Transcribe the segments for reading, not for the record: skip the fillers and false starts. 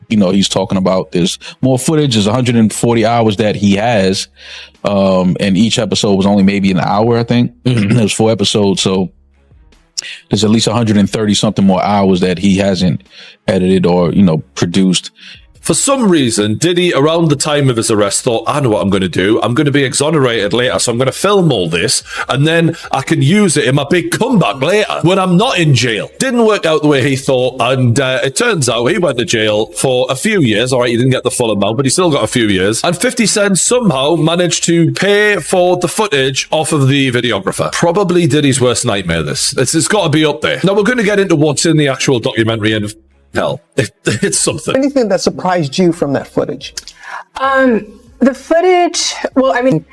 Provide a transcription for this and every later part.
he's talking about there's more footage. There's 140 hours that he has. And each episode was only maybe an hour, I think. There's 4 episodes. So there's at least 130 something more hours that he hasn't edited or, produced. For some reason, Diddy, around the time of his arrest, thought, I know what I'm going to do. I'm going to be exonerated later, so I'm going to film all this, and then I can use it in my big comeback later when I'm not in jail. Didn't work out the way he thought, and it turns out he went to jail for a few years. All right, he didn't get the full amount, but he still got a few years. And 50 Cent somehow managed to pay for the footage off of the videographer. Probably Diddy's worst nightmare, this. It's got to be up there. Now, we're going to get into what's in the actual documentary, and hell, it's something. Anything that surprised you from that footage? The footage, well, I mean,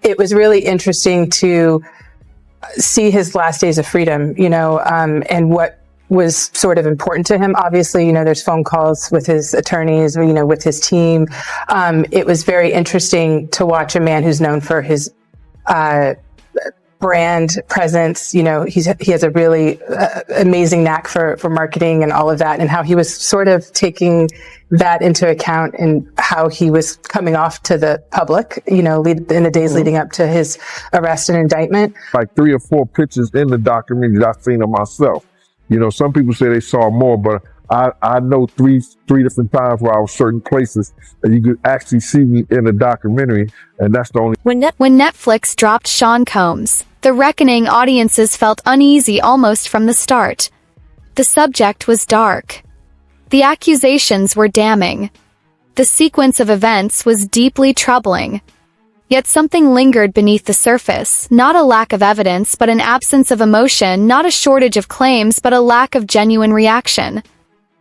it was really interesting to see his last days of freedom, and what was sort of important to him. Obviously, there's phone calls with his attorneys, with his team. It was very interesting to watch a man who's known for his brand presence. He has a really amazing knack for marketing and all of that, and how he was sort of taking that into account and how he was coming off to the public, in the days leading up to his arrest and indictment. Like 3 or 4 pictures in the documentary that I've seen of myself. Some people say they saw more, but I know three different times where I was certain places and you could actually see me in the documentary, and that's the only. When Netflix dropped Sean Combs, The Reckoning, audiences felt uneasy almost from the start. The subject was dark. The accusations were damning. The sequence of events was deeply troubling. Yet something lingered beneath the surface, not a lack of evidence but an absence of emotion, not a shortage of claims but a lack of genuine reaction.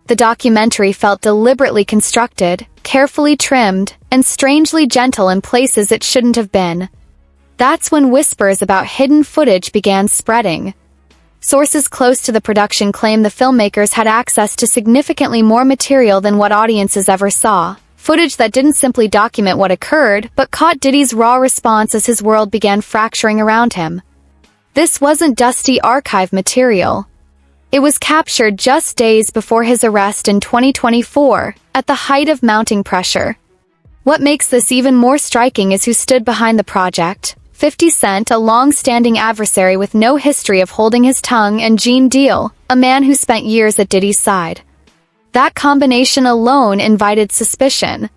The documentary felt deliberately constructed, carefully trimmed, and strangely gentle in places it shouldn't have been. That's when whispers about hidden footage began spreading. Sources close to the production claim the filmmakers had access to significantly more material than what audiences ever saw. Footage that didn't simply document what occurred, but caught Diddy's raw response as his world began fracturing around him. This wasn't dusty archive material. It was captured just days before his arrest in 2024, at the height of mounting pressure. What makes this even more striking is who stood behind the project. 50 Cent, a long-standing adversary with no history of holding his tongue, and Gene Deal, a man who spent years at Diddy's side. That combination alone invited suspicion.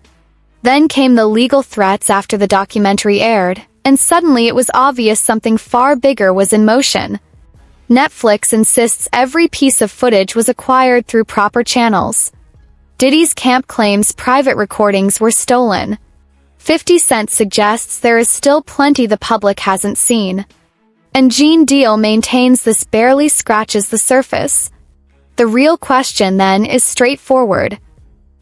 Then came the legal threats after the documentary aired, and suddenly it was obvious something far bigger was in motion. Netflix insists every piece of footage was acquired through proper channels. Diddy's camp claims private recordings were stolen. 50 Cent suggests there is still plenty the public hasn't seen. And Gene Deal maintains this barely scratches the surface. The real question, then, is straightforward.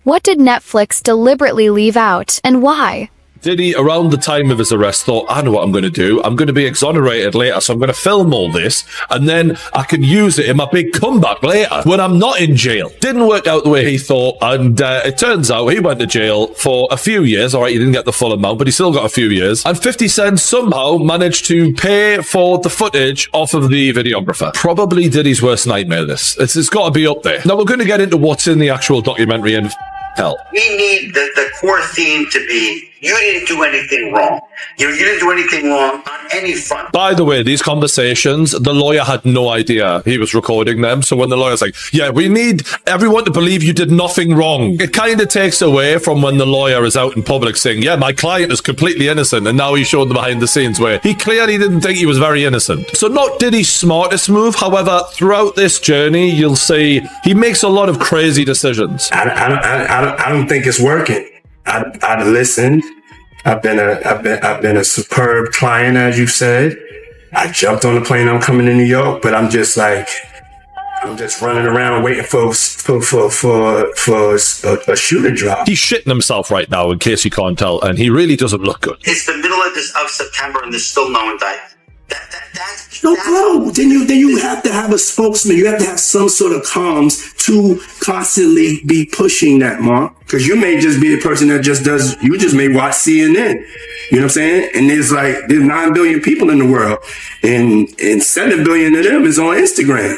What did Netflix deliberately leave out, and why? Diddy, around the time of his arrest, thought, I know what I'm going to do. I'm going to be exonerated later, so I'm going to film all this, and then I can use it in my big comeback later when I'm not in jail. Didn't work out the way he thought, and it turns out he went to jail for a few years. All right, he didn't get the full amount, but he still got a few years. And 50 Cent somehow managed to pay for the footage off of the videographer. Probably Diddy's worst nightmare, this. It's got to be up there. Now, we're going to get into what's in the actual documentary, and hell. We need the core theme to be, you didn't do anything wrong. You didn't do anything wrong on any front. By the way, these conversations, the lawyer had no idea he was recording them. So when the lawyer's like, yeah, we need everyone to believe you did nothing wrong, it kind of takes away from when the lawyer is out in public saying, yeah, my client is completely innocent. And now he showed the behind the scenes where he clearly didn't think he was very innocent. So not Diddy's smartest move. However, throughout this journey, you'll see he makes a lot of crazy decisions. I don't think it's working. I listened. I've been a superb client, as you said. I jumped on the plane. I'm coming to New York, but I'm just running around waiting for a shoe to drop. He's shitting himself right now, in case you can't tell, and he really doesn't look good. It's the middle of September, and there's still no indictment. No, bro. Then you have to have a spokesman. You have to have some sort of comms to constantly be pushing that, Mark. Because you may just be the person that you just may watch CNN. You know what I'm saying? And there's 9 billion people in the world, and 7 billion of them is on Instagram.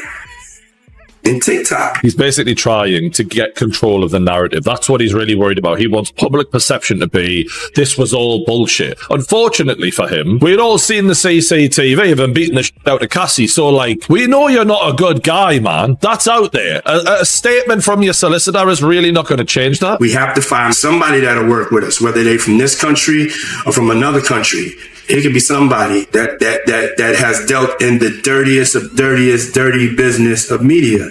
and TikTok. He's basically trying to get control of the narrative. That's what he's really worried about. He wants public perception to be, this was all bullshit. Unfortunately for him, we'd all seen the CCTV of him beating the shit out of Cassie. So, like, we know you're not a good guy, man. That's out there. A statement from your solicitor is really not going to change that. We have to find somebody that'll work with us, whether they from this country or from another country. It could be somebody that has dealt in the dirtiest of dirty business of media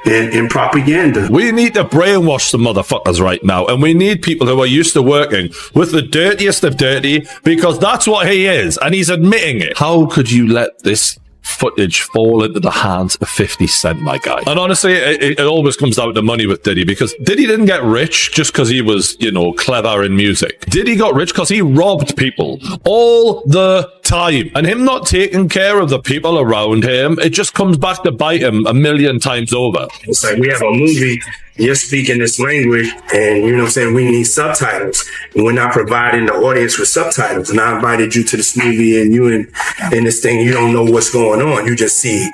and propaganda. We need to brainwash the motherfuckers right now, and we need people who are used to working with the dirtiest of dirty, because that's what he is, and he's admitting it. How could you let this footage fall into the hands of 50 Cent, my guy? And honestly, it always comes down to money with Diddy, because Diddy didn't get rich just because he was, you know, clever in music. Diddy got rich because he robbed people all the time, and him not taking care of the people around him, it just comes back to bite him a million times over. It's like we have a movie, you're speaking this language, and you know what I'm saying, we need subtitles, and we're not providing the audience with subtitles. And I invited you to this movie, and you in this thing, you don't know what's going on. You just see,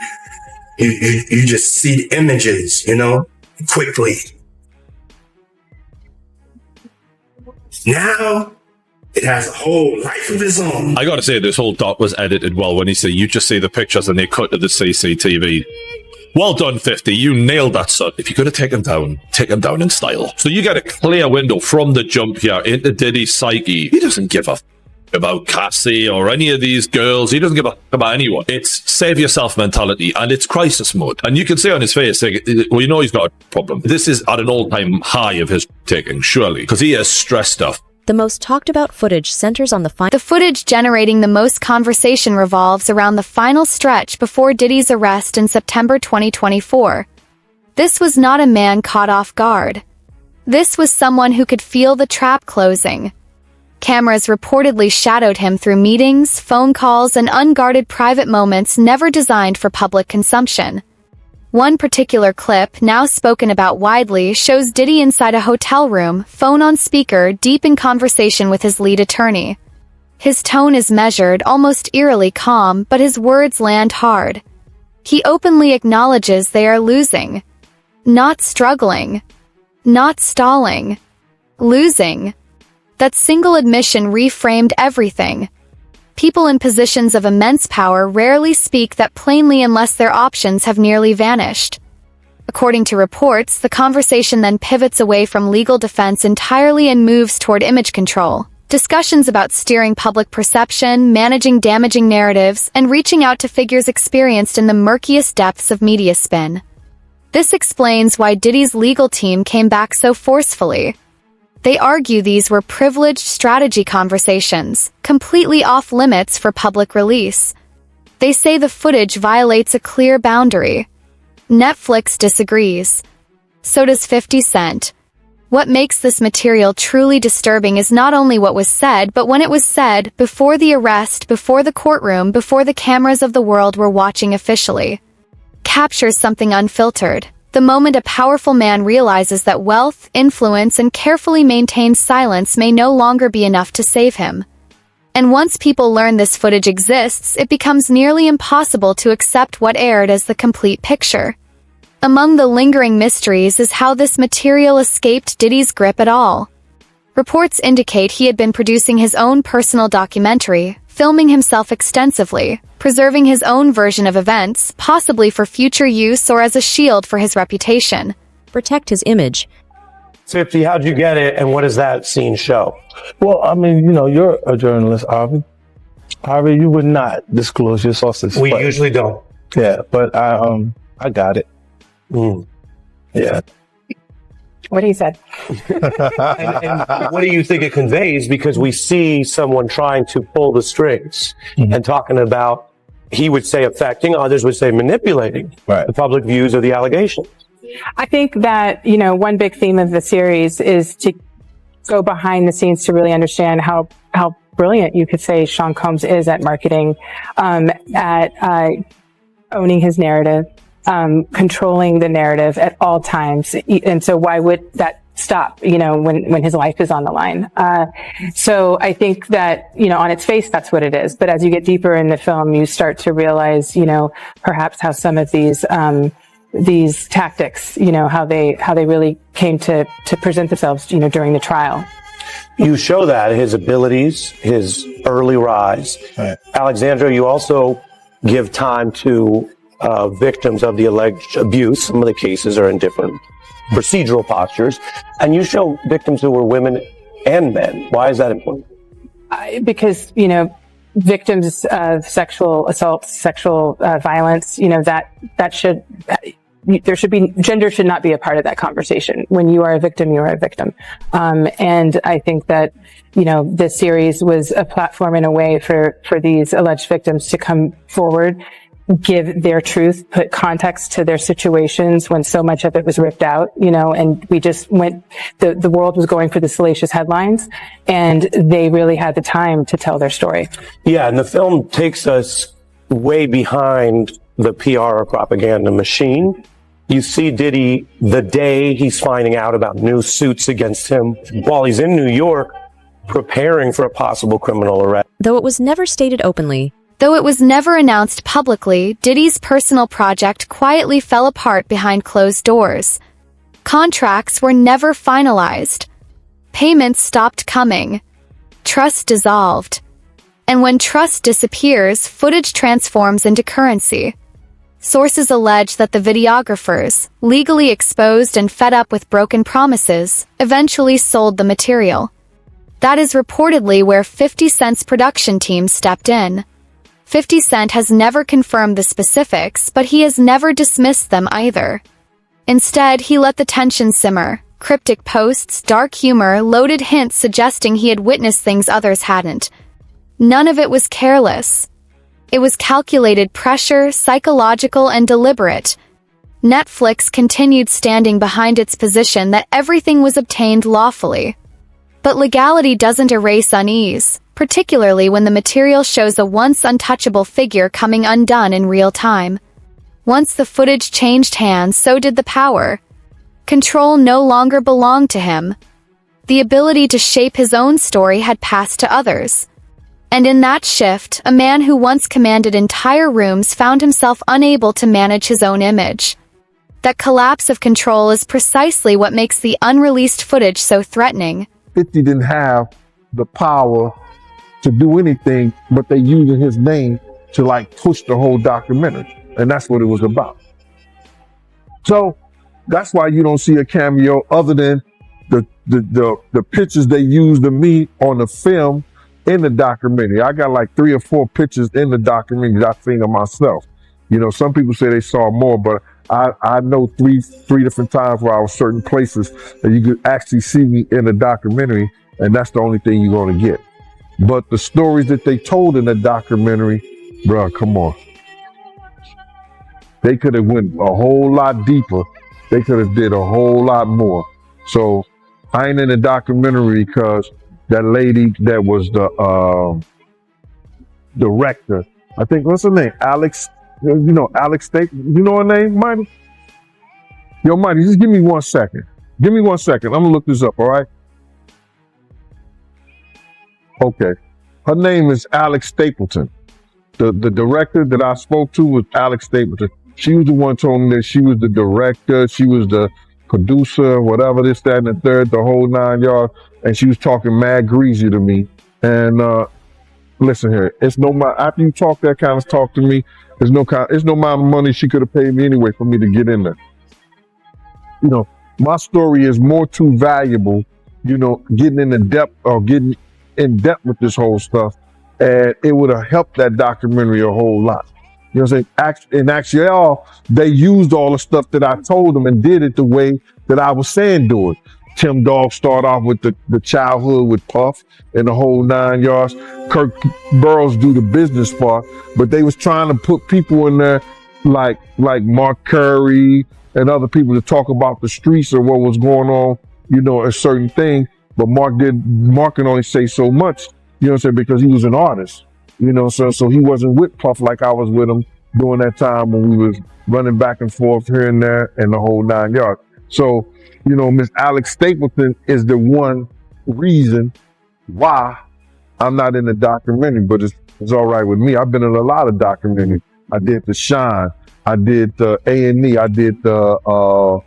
you just see the images, you know, quickly. Now it has a whole life of its own. I gotta say, this whole doc was edited well. When you just see the pictures and they cut to the CCTV. Well done, 50. You nailed that, son. If you're going to take him down in style. So you get a clear window from the jump here into Diddy's psyche. He doesn't give a about Cassie or any of these girls. He doesn't give a about anyone. It's save yourself mentality, and it's crisis mode. And you can see on his face, well, you know he's got a problem. This is at an all-time high of his taking, surely, because he is stressed stuff. The most talked about footage centers on the footage generating the most conversation revolves around the final stretch before Diddy's arrest in September 2024. This was not a man caught off guard. This was someone who could feel the trap closing. Cameras reportedly shadowed him through meetings, phone calls, and unguarded private moments never designed for public consumption. One particular clip, now spoken about widely, shows Diddy inside a hotel room, phone on speaker, deep in conversation with his lead attorney. His tone is measured, almost eerily calm, but his words land hard. He openly acknowledges they are losing. Not struggling. Not stalling. Losing. That single admission reframed everything. People in positions of immense power rarely speak that plainly unless their options have nearly vanished. According to reports, the conversation then pivots away from legal defense entirely and moves toward image control. Discussions about steering public perception, managing damaging narratives, and reaching out to figures experienced in the murkiest depths of media spin. This explains why Diddy's legal team came back so forcefully. They argue these were privileged strategy conversations, completely off limits for public release. They say the footage violates a clear boundary. Netflix disagrees. So does 50 Cent. What makes this material truly disturbing is not only what was said, but when it was said, before the arrest, before the courtroom, before the cameras of the world were watching officially. Captures something unfiltered. The moment a powerful man realizes that wealth, influence, and carefully maintained silence may no longer be enough to save him. And once people learn this footage exists, it becomes nearly impossible to accept what aired as the complete picture. Among the lingering mysteries is how this material escaped Diddy's grip at all. Reports indicate he had been producing his own personal documentary, filming himself extensively, preserving his own version of events, possibly for future use or as a shield for his reputation. protect his image. 50, how'd you get it, and what does that scene show? Well, I mean, you know, you're a journalist, Harvey. Harvey, you would not disclose your sources. We usually don't. Yeah, but I got it. Yeah. What he said. and what do you think it conveys? Because we see someone trying to pull the strings and talking about, he would say affecting, others would say manipulating the public views of the allegations. I think that, you know, one big theme of the series is to go behind the scenes to really understand how brilliant you could say Sean Combs is at marketing, at owning his narrative, controlling the narrative at all times. And so why would that stop, you know, when his life is on the line? So I think that, you know, on its face, that's what it is. But as you get deeper in the film, you start to realize, you know, perhaps how some of these, these tactics, how they really came to present themselves, during the trial. You show that his abilities, his early rise. Right. Alexandra, you also give time to victims of the alleged abuse. Some of the cases are in different procedural postures. And you show victims who were women and men. Why is that important? Because, victims of sexual assault, sexual violence, gender should not be a part of that conversation. When you are a victim, you are a victim. And I think that, this series was a platform in a way for these alleged victims to come forward, give their truth, put context to their situations when so much of it was ripped out, and we just the world was going for the salacious headlines, and they really had the time to tell their story. Yeah, and the film takes us way behind the PR or propaganda machine. You see Diddy the day he's finding out about new suits against him while he's in New York preparing for a possible criminal arrest. Though it was never stated openly, Though it was never announced publicly, Diddy's personal project quietly fell apart behind closed doors. Contracts were never finalized. Payments stopped coming. Trust dissolved. And when trust disappears, footage transforms into currency. Sources allege that the videographers, legally exposed and fed up with broken promises, eventually sold the material. That is reportedly where 50 Cent's production team stepped in. 50 Cent has never confirmed the specifics, but he has never dismissed them either. Instead, he let the tension simmer. Cryptic posts, dark humor, loaded hints suggesting he had witnessed things others hadn't. None of it was careless. It was calculated pressure, psychological, and deliberate. Netflix continued standing behind its position that everything was obtained lawfully. But legality doesn't erase unease, particularly when the material shows a once untouchable figure coming undone in real time. Once the footage changed hands, so did the power. Control no longer belonged to him. The ability to shape his own story had passed to others. And in that shift, a man who once commanded entire rooms found himself unable to manage his own image. That collapse of control is precisely what makes the unreleased footage so threatening. 50 didn't have the power to do anything, but they using his name to push the whole documentary. And that's what it was about. So that's why you don't see a cameo other than the pictures they used of me on the film in the documentary. I got 3 or 4 pictures in the documentary that I've seen of myself. Some people say they saw more, but I know three different times where I was certain places that you could actually see me in the documentary, and that's the only thing you're going to get. But the stories that they told in the documentary, bro, come on. They could have went a whole lot deeper. They could have did a whole lot more. So I ain't in the documentary because that lady that was the director, I think, what's her name? Alex, Alex Steak. You know her name, Mighty? Yo, Mighty, just give me 1 second. Give me 1 second. I'm gonna look this up, all right? Okay. Her name is Alex Stapleton. The director that I spoke to was Alex Stapleton. She was the one told me that she was the director, she was the producer, whatever, this, that, and the third, the whole 9 yards. And she was talking mad greasy to me. And listen here, it's no matter after you talk that kind of talk to me, it's no amount of money she could have paid me anyway for me to get in there. My story is more too valuable, getting getting in depth with this whole stuff. And it would have helped that documentary a whole lot. You know what I'm saying? In actuality, they used all the stuff that I told them and did it the way that I was saying do it. Tim Dog started off with the childhood with Puff and the whole 9 yards. Kirk Burrows do the business part, but they was trying to put people in there like Mark Curry and other people to talk about the streets or what was going on, a certain thing. But Mark can only say so much, what I'm saying, because he was an artist, so he wasn't with Puff like I was with him during that time when we was running back and forth here and there and the whole 9 yards. So, Miss Alex Stapleton is the one reason why I'm not in the documentary, but it's all right with me. I've been in a lot of documentaries. I did The Shine. I did the A&E. I did the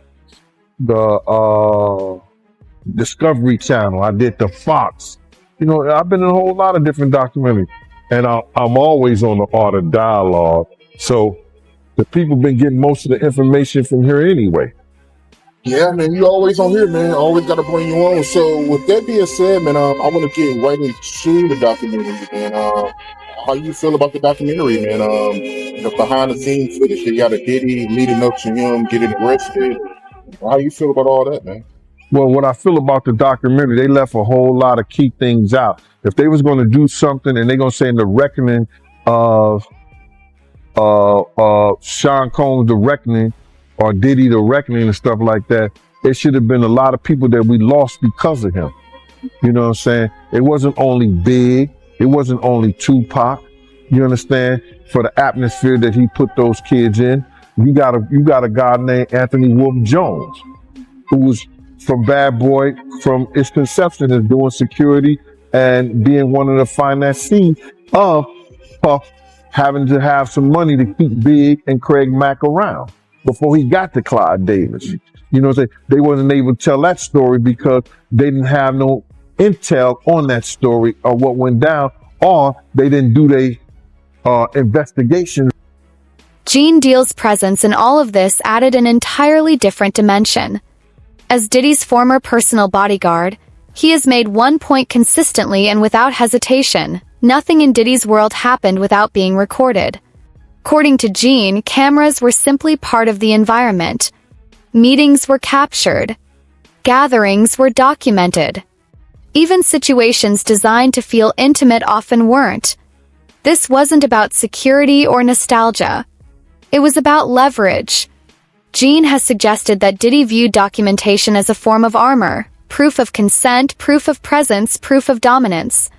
Discovery Channel. I did the Fox. You know, I've been in a whole lot of different documentaries, and I'm always on the art of dialogue. So the people been getting most of the information from here anyway. Yeah, man, you always on here, man. Always got to bring you on. So with that being said, man, I want to get right into the documentary, man. How you feel about the documentary, man? The behind the scenes footage. You got a Diddy leading up to him getting arrested. How you feel about all that, man? Well, what I feel about the documentary, they left a whole lot of key things out. If they was going to do something and they're going to say in the reckoning of Sean Combs, the reckoning, or Diddy, the reckoning and stuff like that, it should have been a lot of people that we lost because of him. You know what I'm saying? It wasn't only Big. It wasn't only Tupac. You understand? For the atmosphere that he put those kids in. You got a guy named Anthony Wolf Jones, who was from Bad Boy, from its conception, is doing security and being one of the financiers of Puff having to have some money to keep Big and Craig Mack around before he got to Clyde Davis. You know what I'm saying? They wasn't able to tell that story because they didn't have no intel on that story or what went down, or they didn't do their investigation. Gene Deal's presence in all of this added an entirely different dimension. As Diddy's former personal bodyguard, he has made one point consistently and without hesitation: nothing in Diddy's world happened without being recorded. According to Gene, cameras were simply part of the environment. Meetings were captured. Gatherings were documented. Even situations designed to feel intimate often weren't. This wasn't about security or nostalgia. It was about leverage. Gene has suggested that Diddy viewed documentation as a form of armor, proof of consent, proof of presence, proof of dominance.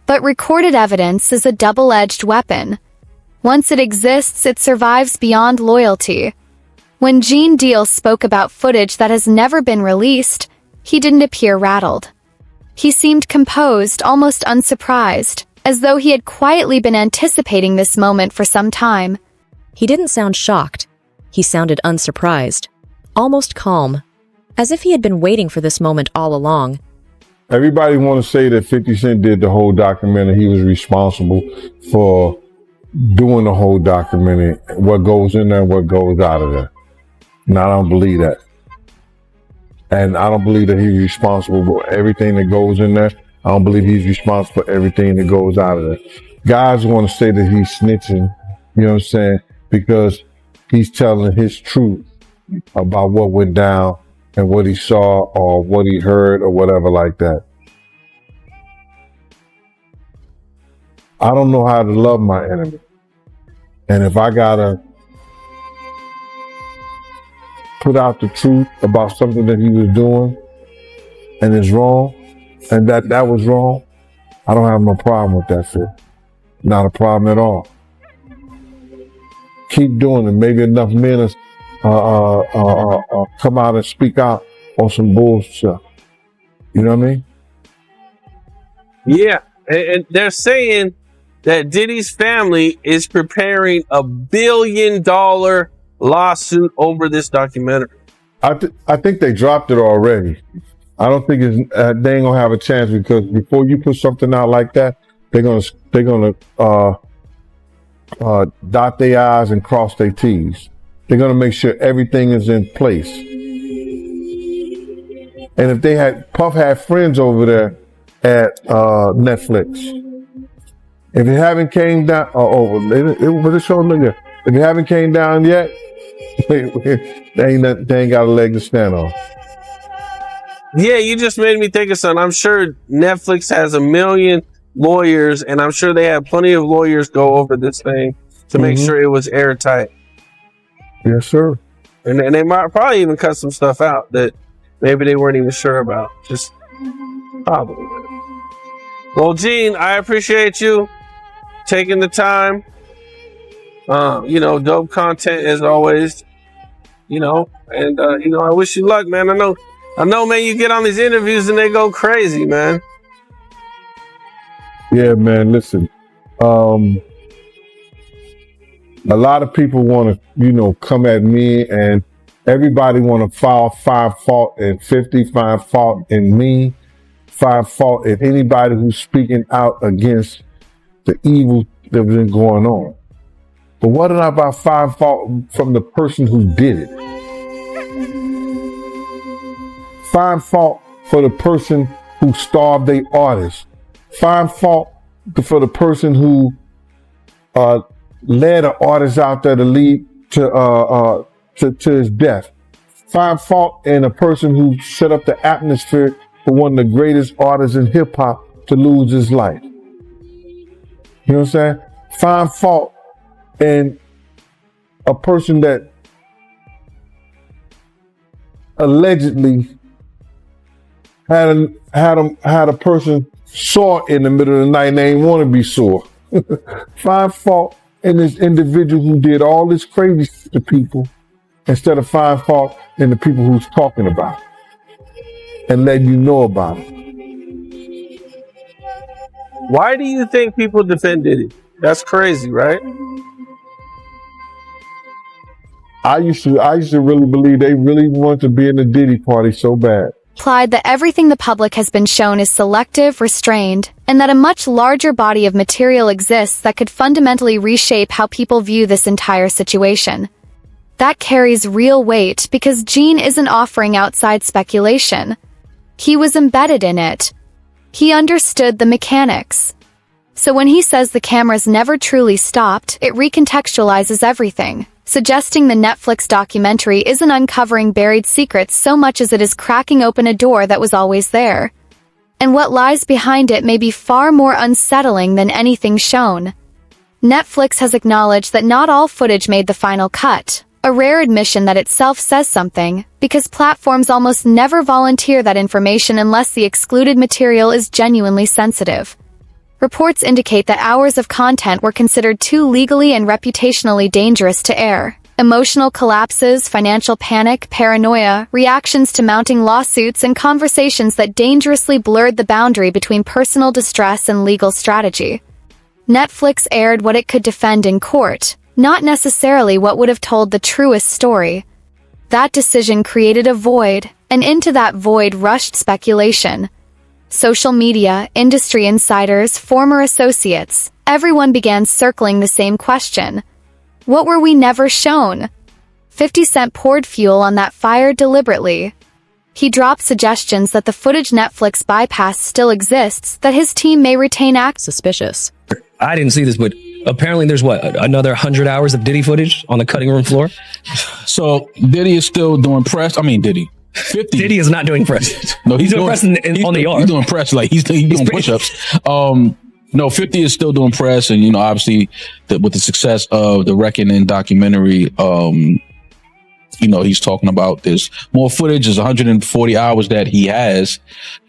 But recorded evidence is a double-edged weapon. Once it exists, it survives beyond loyalty. When Gene Deal spoke about footage that has never been released, he didn't appear rattled. He seemed composed, almost unsurprised, as though he had quietly been anticipating this moment for some time. He didn't sound shocked. He sounded unsurprised, almost calm, as if he had been waiting for this moment all along. Everybody want to say that 50 Cent did the whole documentary. He was responsible for doing the whole documentary, what goes in there and what goes out of there. And I don't believe that. And I don't believe that he's responsible for everything that goes in there. I don't believe he's responsible for everything that goes out of there. Guys want to say that he's snitching, you know what I'm saying, because he's telling his truth about what went down and what he saw or what he heard or whatever like that. I don't know how to love my enemy. And if I gotta put out the truth about something that he was doing and it's wrong, and that was wrong, I don't have no problem with that shit. Not a problem at all. Keep doing it. Maybe enough men come out and speak out on some bullshit. You know what I mean? Yeah, and they're saying that Diddy's family is preparing $1 billion lawsuit over this documentary. I think they dropped it already. I don't think they ain't gonna have a chance, because before you put something out like that, they're gonna dot their I's and cross their T's. They're gonna make sure everything is in place. And if Puff had friends over there at Netflix, if it haven't came down, what it showing there? If it haven't came down yet, they ain't got a leg to stand on. Yeah, you just made me think of something. I'm sure Netflix has 1 million lawyers, and I'm sure they had plenty of lawyers go over this thing to make sure it was airtight. Yes, sir. And they might probably even cut some stuff out that maybe they weren't even sure about. Just probably. Well, Gene, I appreciate you taking the time. Dope content as always. And I wish you luck, man. I know, man, you get on these interviews and they go crazy, man. Yeah, man, listen. A lot of people want to, come at me, and everybody want to find fault in 50, find fault in me, find fault in anybody who's speaking out against the evil that's been going on. But what about find fault from the person who did it? Find fault for the person who starved their artist. Find fault for the person who led an artist out there to lead to his death. Find fault in a person who set up the atmosphere for one of the greatest artists in hip hop to lose his life. You know what I'm saying? Find fault in a person that allegedly had a person sore in the middle of the night and they didn't want to be sore. Find fault in this individual who did all this crazy shit to people instead of find fault in the people who's talking about it and letting you know about it. Why do you think people defend Diddy? That's crazy, right? I used to really believe they really wanted to be in the Diddy party so bad. Implied that everything the public has been shown is selective, restrained, and that a much larger body of material exists that could fundamentally reshape how people view this entire situation. That carries real weight because Gene isn't offering outside speculation. He was embedded in it. He understood the mechanics. So when he says the cameras never truly stopped, it recontextualizes everything, suggesting the Netflix documentary isn't uncovering buried secrets so much as it is cracking open a door that was always there. And what lies behind it may be far more unsettling than anything shown. Netflix has acknowledged that not all footage made the final cut, a rare admission that itself says something, because platforms almost never volunteer that information unless the excluded material is genuinely sensitive. Reports indicate that hours of content were considered too legally and reputationally dangerous to air. Emotional collapses, financial panic, paranoia, reactions to mounting lawsuits, and conversations that dangerously blurred the boundary between personal distress and legal strategy. Netflix aired what it could defend in court, not necessarily what would have told the truest story. That decision created a void, and into that void rushed speculation. Social media, industry insiders, former associates, everyone began circling the same question. What were we never shown? 50 Cent poured fuel on that fire deliberately. He dropped suggestions that the footage Netflix bypassed still exists, that his team may retain access. Suspicious. I didn't see this, but apparently there's another 100 hours of Diddy footage on the cutting room floor? So Diddy is still doing press. I mean, Diddy. 50. Diddy is not doing press. No, he's doing press on the yard. He's doing press like he's doing push-ups. No, 50 is still doing press, and obviously with the success of the Reckoning documentary, he's talking about this more footage. Is 140 hours that he has,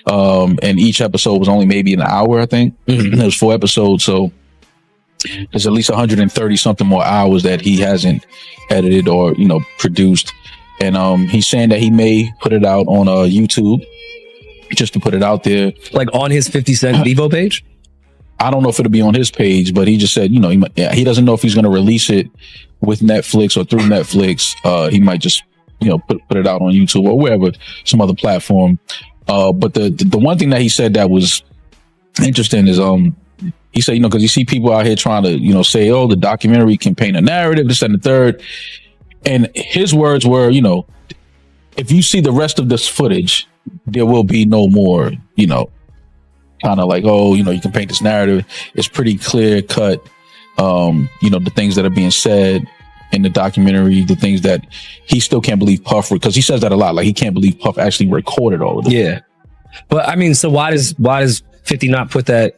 and each episode was only maybe an hour. I think there's 4 episodes, so there's at least 130 something more hours that he hasn't edited or produced. And he's saying that he may put it out on YouTube, just to put it out there, like on his 50 Cent Devo page. I don't know if it'll be on his page, but he just said, he doesn't know if he's going to release it with Netflix or through Netflix. He might just, put it out on YouTube or wherever, some other platform. But the one thing that he said that was interesting is, he said, because you see people out here trying to, say, oh, the documentary can paint a narrative, this and the third. And his words were, if you see the rest of this footage, there will be no more, kind of like, oh, you can paint this narrative. It's pretty clear cut. The things that are being said in the documentary, the things that he still can't believe Puff, because he says that a lot. Like he can't believe Puff actually recorded all of this. Yeah. But I mean, so why does 50 not put that,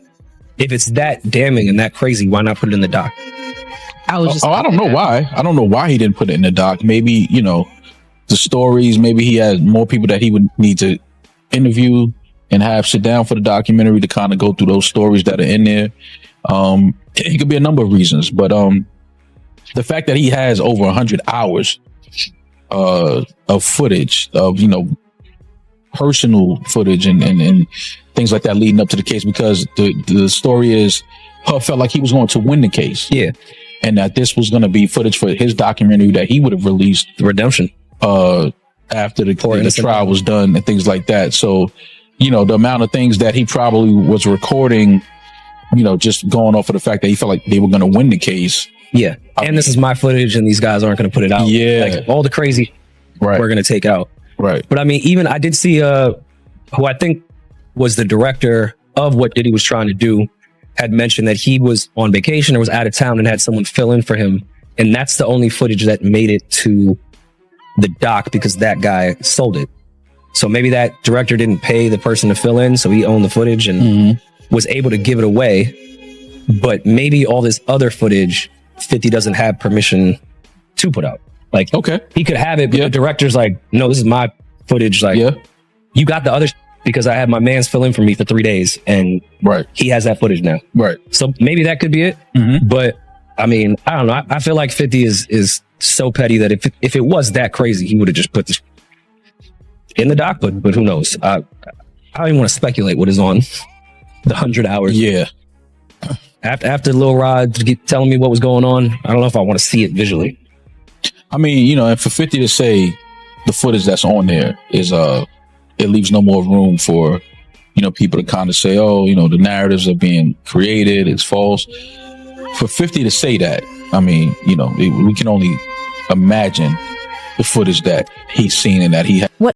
if it's that damning and that crazy, why not put it in the doc? I don't know why. I don't know why he didn't put it in the doc. Maybe, the stories, maybe he had more people that he would need to interview and have sit down for the documentary to kind of go through those stories that are in there. It could be a number of reasons, but the fact that he has over 100 hours of footage of, personal footage and things like that leading up to the case, because the story is Puff felt like he was going to win the case. Yeah. and that this was going to be footage for his documentary that he would have released, Redemption, after the trial was done and things like that. So, you know, the amount of things that he probably was recording, you know, just going off of the fact that he felt like they were going to win the case. Yeah. And this is my footage and these guys aren't going to put it out. Yeah. Like all the crazy we're going to take out. Right. But I mean, even I did see who I think was the director of what Diddy was trying to do had mentioned that he was on vacation or was out of town and had someone fill in for him. And that's the only footage that made it to the doc because that guy sold it. So maybe that director didn't pay the person to fill in, so he owned the footage and was able to give it away. But maybe all this other footage, 50 doesn't have permission to put out. Like, okay, he could have it, but the director's like, no, this is my footage. Like, you got the other because I had my man's fill in for me for 3 days, and he has that footage now. Right. So maybe that could be it. But I mean, I don't know. I feel like 50 is so petty that if it was that crazy, he would have just put this in the doc. But who knows? I don't even want to speculate what is on the 100 hours. Yeah. After Lil Rod telling me what was going on, I don't know if I want to see it visually. I mean, you know, and for 50 to say the footage that's on there is it leaves no more room for, you know, people to kind of say, oh, you know, the narratives are being created, it's false. For 50 to say that, I mean, you know, we can only imagine the footage that he's seen and that he had.